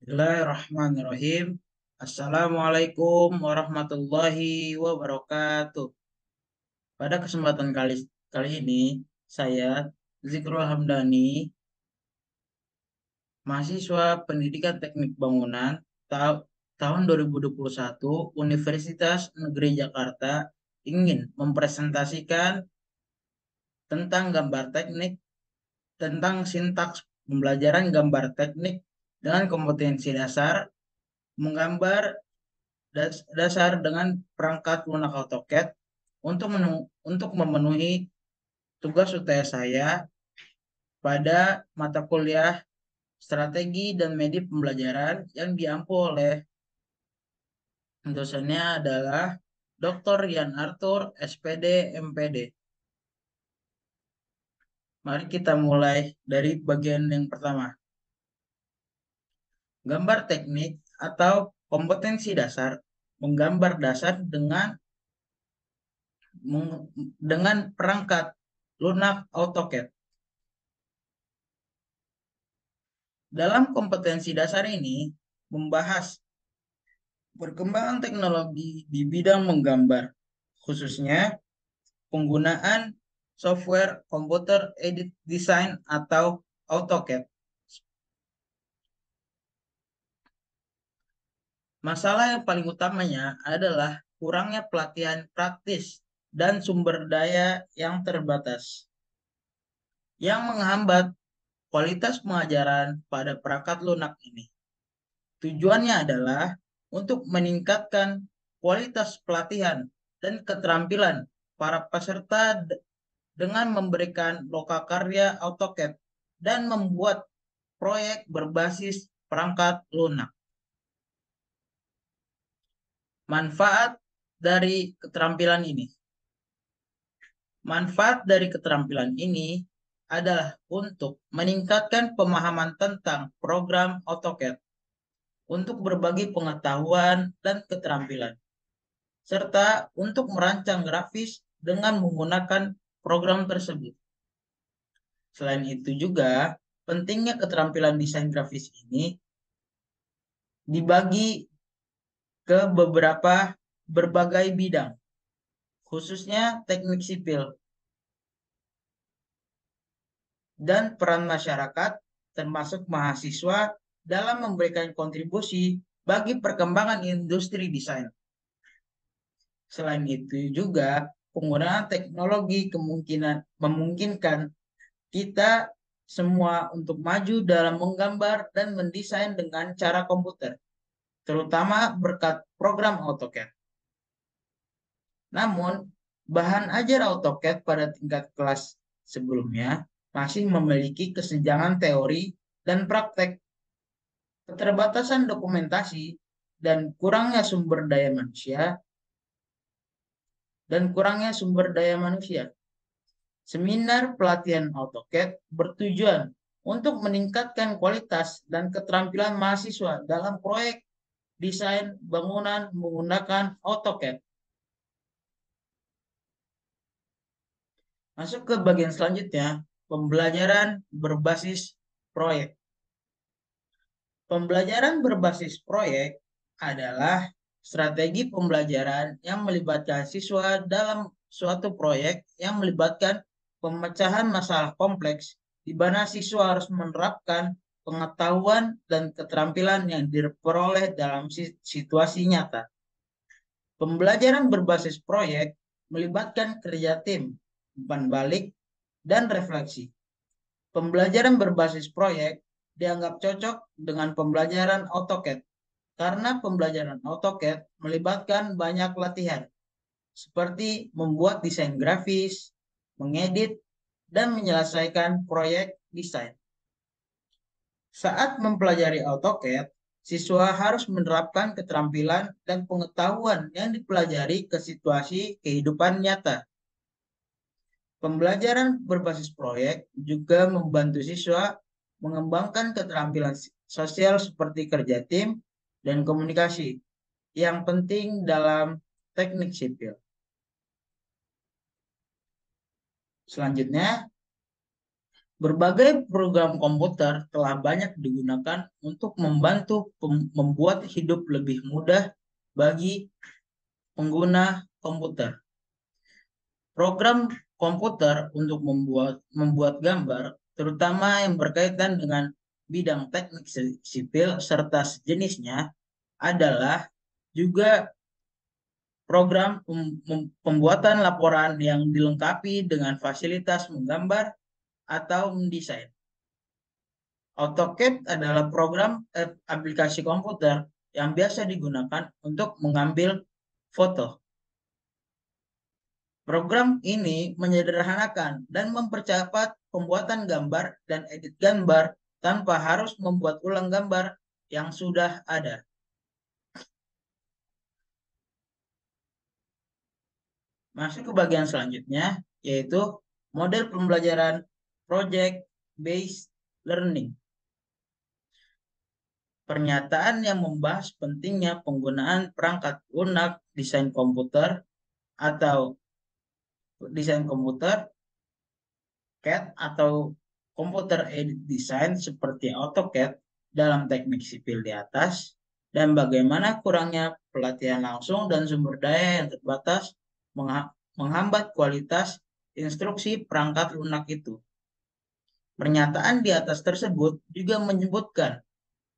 Bismillahirrahmanirrahim. Assalamualaikum warahmatullahi wabarakatuh. Pada kesempatan kali ini, saya Zikrul Hamdani, mahasiswa Pendidikan Teknik Bangunan tahun 2021 Universitas Negeri Jakarta, ingin mempresentasikan tentang gambar teknik, tentang sintaks pembelajaran gambar teknik dengan kompetensi dasar, menggambar dasar dengan perangkat lunak AutoCAD untuk memenuhi tugas UTS saya pada mata kuliah strategi dan media pembelajaran yang diampu oleh dosennya adalah Dr. Rian Arthur, SPD, MPD. Mari kita mulai dari bagian yang pertama. Gambar teknik atau kompetensi dasar, menggambar dasar dengan perangkat lunak AutoCAD. Dalam kompetensi dasar ini membahas perkembangan teknologi di bidang menggambar, khususnya penggunaan software komputer edit design atau AutoCAD. Masalah yang paling utamanya adalah kurangnya pelatihan praktis dan sumber daya yang terbatas, yang menghambat kualitas pengajaran pada perangkat lunak ini. Tujuannya adalah untuk meningkatkan kualitas pelatihan dan keterampilan para peserta dengan memberikan lokakarya AutoCAD dan membuat proyek berbasis perangkat lunak. Manfaat dari keterampilan ini. Manfaat dari keterampilan ini adalah untuk meningkatkan pemahaman tentang program AutoCAD, untuk berbagi pengetahuan dan keterampilan, serta untuk merancang grafis dengan menggunakan program tersebut. Selain itu juga, pentingnya keterampilan desain grafis ini dibagi ke berbagai bidang, khususnya teknik sipil dan peran masyarakat, termasuk mahasiswa, dalam memberikan kontribusi bagi perkembangan industri desain. Selain itu juga, penggunaan teknologi memungkinkan kita semua untuk maju dalam menggambar dan mendesain dengan cara komputer, terutama berkat program AutoCAD. Namun, bahan ajar AutoCAD pada tingkat kelas sebelumnya masih memiliki kesenjangan teori dan praktek, keterbatasan dokumentasi, dan kurangnya sumber daya manusia. Seminar pelatihan AutoCAD bertujuan untuk meningkatkan kualitas dan keterampilan mahasiswa dalam proyek desain bangunan menggunakan AutoCAD. Masuk ke bagian selanjutnya, pembelajaran berbasis proyek. Pembelajaran berbasis proyek adalah strategi pembelajaran yang melibatkan siswa dalam suatu proyek yang melibatkan pemecahan masalah kompleks, di mana siswa harus menerapkan pengetahuan dan keterampilan yang diperoleh dalam situasi nyata. Pembelajaran berbasis proyek melibatkan kerja tim, umpan balik, dan refleksi. Pembelajaran berbasis proyek dianggap cocok dengan pembelajaran AutoCAD karena pembelajaran AutoCAD melibatkan banyak latihan, seperti membuat desain grafis, mengedit, dan menyelesaikan proyek desain. Saat mempelajari AutoCAD, siswa harus menerapkan keterampilan dan pengetahuan yang dipelajari ke situasi kehidupan nyata. Pembelajaran berbasis proyek juga membantu siswa mengembangkan keterampilan sosial seperti kerja tim dan komunikasi yang penting dalam teknik sipil. Selanjutnya, Berbagai program komputer telah banyak digunakan untuk membantu membuat hidup lebih mudah bagi pengguna komputer. Program komputer untuk membuat gambar, terutama yang berkaitan dengan bidang teknik sipil serta sejenisnya, adalah juga program pembuatan laporan yang dilengkapi dengan fasilitas menggambar atau mendesain. AutoCAD adalah program aplikasi komputer yang biasa digunakan untuk mengambil foto. Program ini menyederhanakan dan mempercepat pembuatan gambar dan edit gambar tanpa harus membuat ulang gambar yang sudah ada. Masuk ke bagian selanjutnya, yaitu model pembelajaran Project Based Learning. Pernyataan yang membahas pentingnya penggunaan perangkat lunak desain komputer atau desain komputer, CAD atau Computer Aided Design seperti AutoCAD dalam teknik sipil di atas, dan bagaimana kurangnya pelatihan langsung dan sumber daya yang terbatas menghambat kualitas instruksi perangkat lunak itu. Pernyataan di atas tersebut juga menyebutkan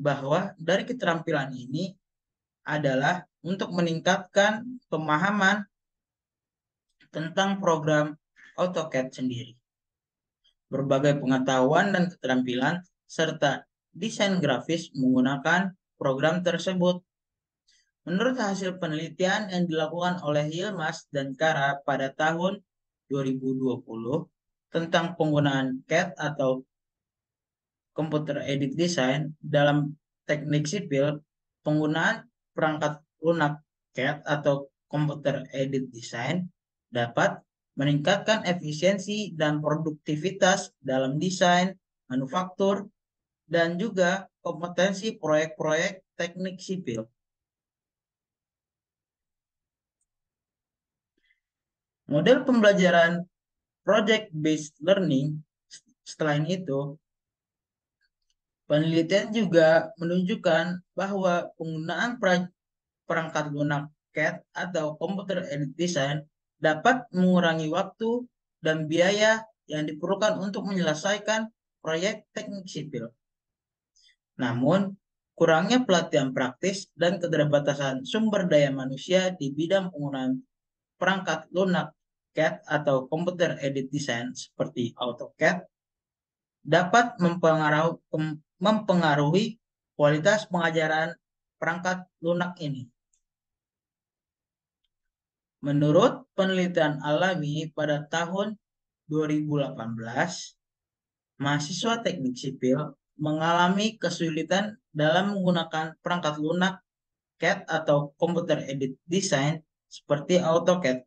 bahwa dari keterampilan ini adalah untuk meningkatkan pemahaman tentang program AutoCAD sendiri, berbagai pengetahuan dan keterampilan, serta desain grafis menggunakan program tersebut. Menurut hasil penelitian yang dilakukan oleh Yilmaz dan Kara pada tahun 2020 tentang penggunaan CAD atau Computer Aided Design dalam teknik sipil, penggunaan perangkat lunak CAD atau Computer Aided Design dapat meningkatkan efisiensi dan produktivitas dalam desain, manufaktur, dan juga kompetensi proyek-proyek teknik sipil. Model pembelajaran project-based learning, selain itu, penelitian juga menunjukkan bahwa penggunaan perangkat lunak CAD atau Computer Aided Design dapat mengurangi waktu dan biaya yang diperlukan untuk menyelesaikan proyek teknik sipil. Namun, kurangnya pelatihan praktis dan keterbatasan sumber daya manusia di bidang penggunaan perangkat lunak CAD atau Computer Aided Design seperti AutoCAD dapat mempengaruhi kualitas pengajaran perangkat lunak ini. Menurut penelitian alami pada tahun 2018, mahasiswa teknik sipil mengalami kesulitan dalam menggunakan perangkat lunak CAD atau Computer Aided Design seperti AutoCAD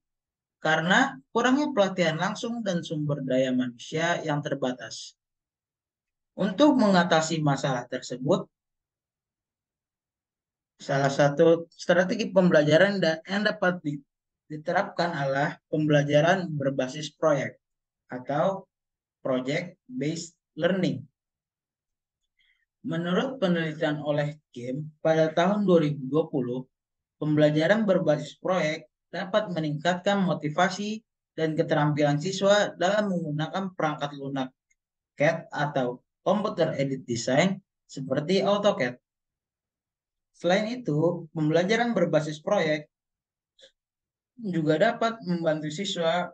karena kurangnya pelatihan langsung dan sumber daya manusia yang terbatas. Untuk mengatasi masalah tersebut, salah satu strategi pembelajaran yang dapat diterapkan adalah pembelajaran berbasis proyek atau project-based learning. Menurut penelitian oleh Kim pada tahun 2020, pembelajaran berbasis proyek dapat meningkatkan motivasi dan keterampilan siswa dalam menggunakan perangkat lunak CAD atau Computer Aided Design seperti AutoCAD. Selain itu, pembelajaran berbasis proyek juga dapat membantu siswa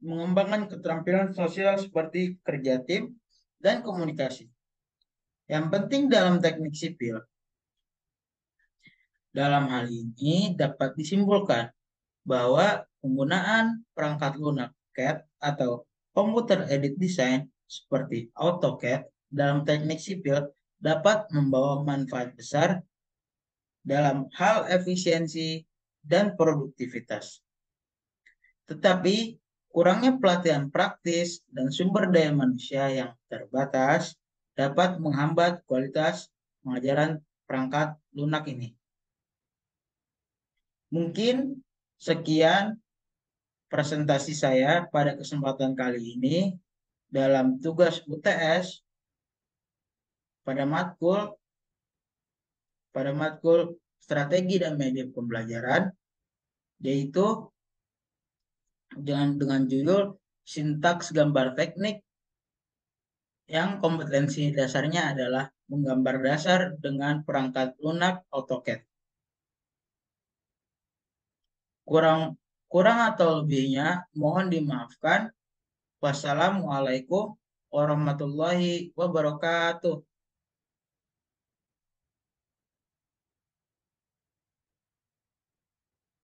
mengembangkan keterampilan sosial seperti kerja tim dan komunikasi. Yang penting dalam teknik sipil. Dalam hal ini dapat disimpulkan bahwa penggunaan perangkat lunak CAD atau Computer Aided Design seperti AutoCAD dalam teknik sipil dapat membawa manfaat besar dalam hal efisiensi dan produktivitas. Tetapi kurangnya pelatihan praktis dan sumber daya manusia yang terbatas dapat menghambat kualitas pengajaran perangkat lunak ini. Mungkin sekian presentasi saya pada kesempatan kali ini. dalam tugas UTS pada matkul strategi dan media pembelajaran, yaitu dengan judul sintaks gambar teknik, yang kompetensi dasarnya adalah menggambar dasar dengan perangkat lunak AutoCAD. Kurang atau lebihnya mohon dimaafkan. Wassalamualaikum warahmatullahi wabarakatuh.